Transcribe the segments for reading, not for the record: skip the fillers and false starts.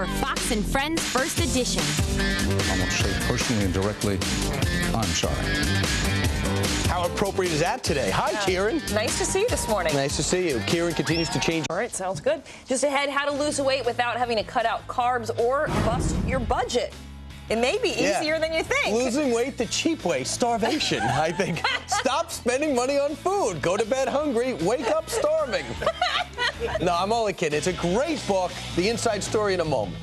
for Fox and Friends First Edition. I won't say personally and directly, I'm sorry. How appropriate is that today? Hi, Kieran. Nice to see you this morning. Nice to see you. Kieran continues to change. All right, sounds good. Just ahead, how to lose weight without having to cut out carbs or bust your budget. It may be easier than you think. Losing weight the cheap way, starvation, I think. Stop spending money on food. Go to bed hungry, wake up starving. No, I'm only kidding. It's a great book. The inside story in a moment.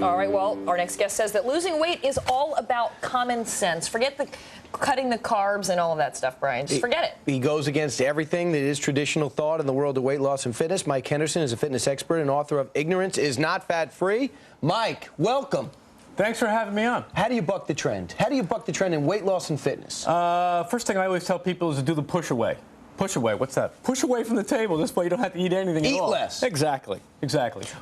All right, well, our next guest says that losing weight is all about common sense. Forget the cutting the carbs and all of that stuff, Brian. Just forget it. He goes against everything that is traditional thought in the world of weight loss and fitness. Mike Henderson is a fitness expert and author of Ignorance is Not Fat Free. Mike, welcome. Thanks for having me on. How do you buck the trend? How do you buck the trend in weight loss and fitness? First thing I always tell people is to do the push away. Push away, what's that? Push away from the table. This way you don't have to eat anything at all. Eat less. Exactly.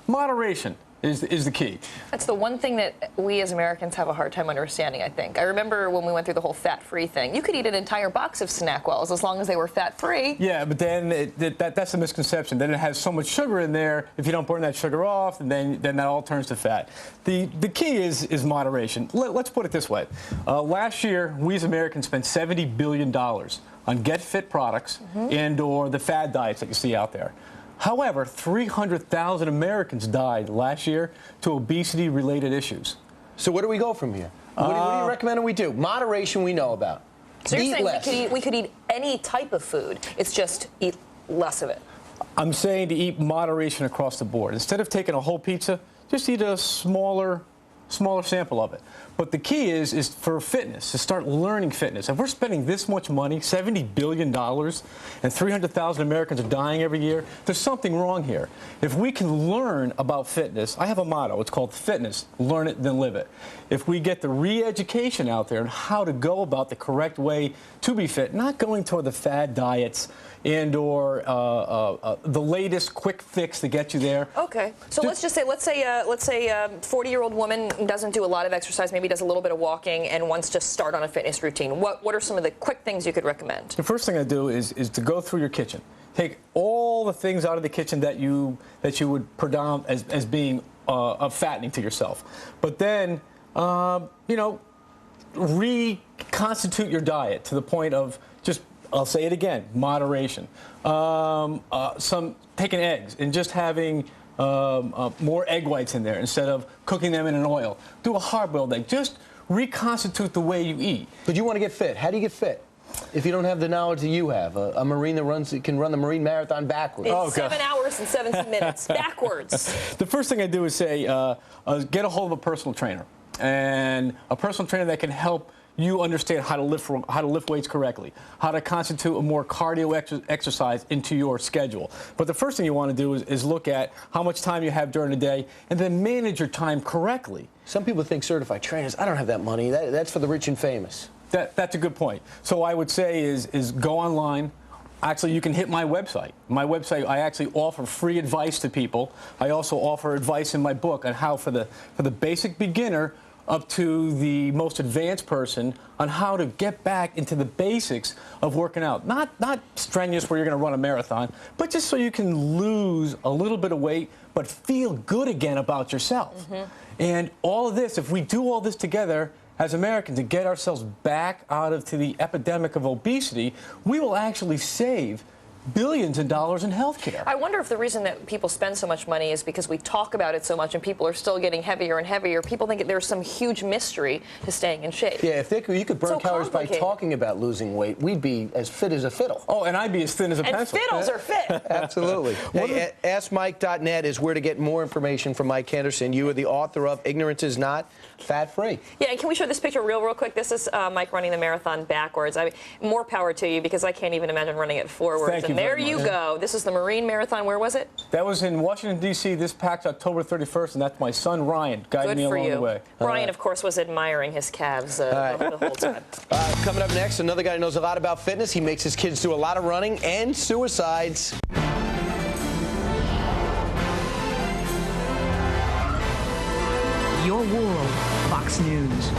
Moderation is the key. That's the one thing that we as Americans have a hard time understanding, I think. I remember when we went through the whole fat-free thing. You could eat an entire box of SnackWells as long as they were fat-free. Yeah, but then that's the misconception. Then it has so much sugar in there, if you don't burn that sugar off, then that all turns to fat. The key is moderation. Let's put it this way. Last year, we as Americans spent $70 billion on get-fit products and or the fad diets that you see out there. However, 300,000 Americans died last year to obesity-related issues. So where do we go from here? What do you recommend we do? Moderation we know about. So you're saying less. we could eat any type of food. It's just eat less of it. I'm saying to eat moderation across the board. Instead of taking a whole pizza, just eat a smaller sample of it. But the key is for fitness, to start learning fitness. If we're spending this much money, $70 billion, and 300,000 Americans are dying every year, there's something wrong here. If we can learn about fitness, I have a motto. It's called fitness, learn it, then live it. If we get the re-education out there on how to go about the correct way to be fit, not going toward the fad diets and or the latest quick fix to get you there. Okay, so let's say a 40-year-old woman doesn't do a lot of exercise, maybe does a little bit of walking, and wants to start on a fitness routine. What are some of the quick things you could recommend? The first thing I do is to go through your kitchen. Take all the things out of the kitchen that you would predominate as being fattening to yourself, but then reconstitute your diet to the point of just, I'll say it again, moderation. Taking eggs and just having more egg whites in there instead of cooking them in an oil. Do a hard-boiled egg. Just reconstitute the way you eat. But you want to get fit. How do you get fit? If you don't have the knowledge that you have, a Marine that can run the Marine Marathon backwards. In 7 hours and 17 minutes, backwards. The first thing I do is say, get a hold of a personal trainer. And a personal trainer that can help you understand how to lift weights correctly, how to constitute a more cardio exercise into your schedule. But the first thing you want to do is look at how much time you have during the day and then manage your time correctly. Some people think certified trainers, I don't have that money. That's for the rich and famous. That's a good point. So I would say is go online. Actually, you can hit my website. My website, I actually offer free advice to people. I also offer advice in my book on how for the basic beginner up to the most advanced person on how to get back into the basics of working out. Not strenuous where you're going to run a marathon, but just so you can lose a little bit of weight but feel good again about yourself. And all of this, if we do all this together as Americans to get ourselves back out of the epidemic of obesity, we will actually save billions of dollars in health care. I wonder if the reason that people spend so much money is because we talk about it so much and people are still getting heavier and heavier. People think there's some huge mystery to staying in shape. Yeah, if you could burn calories by talking about losing weight, we'd be as fit as a fiddle. Oh, and I'd be as thin as a pencil. And fiddles are fit. Absolutely. Hey, AskMike.net is where to get more information from Mike Henderson. You are the author of Ignorance is Not Fat Free. Yeah, and can we show this picture real quick? This is Mike running the marathon backwards. I mean, more power to you because I can't even imagine running it forwards. Thank you. And there you go. This is the Marine Marathon. Where was it? That was in Washington, D.C. this past October 31st, and that's my son, Ryan, guiding me along the way. Ryan, of course, was admiring his calves the whole time. Coming up next, another guy who knows a lot about fitness. He makes his kids do a lot of running and suicides. Your world, Fox News.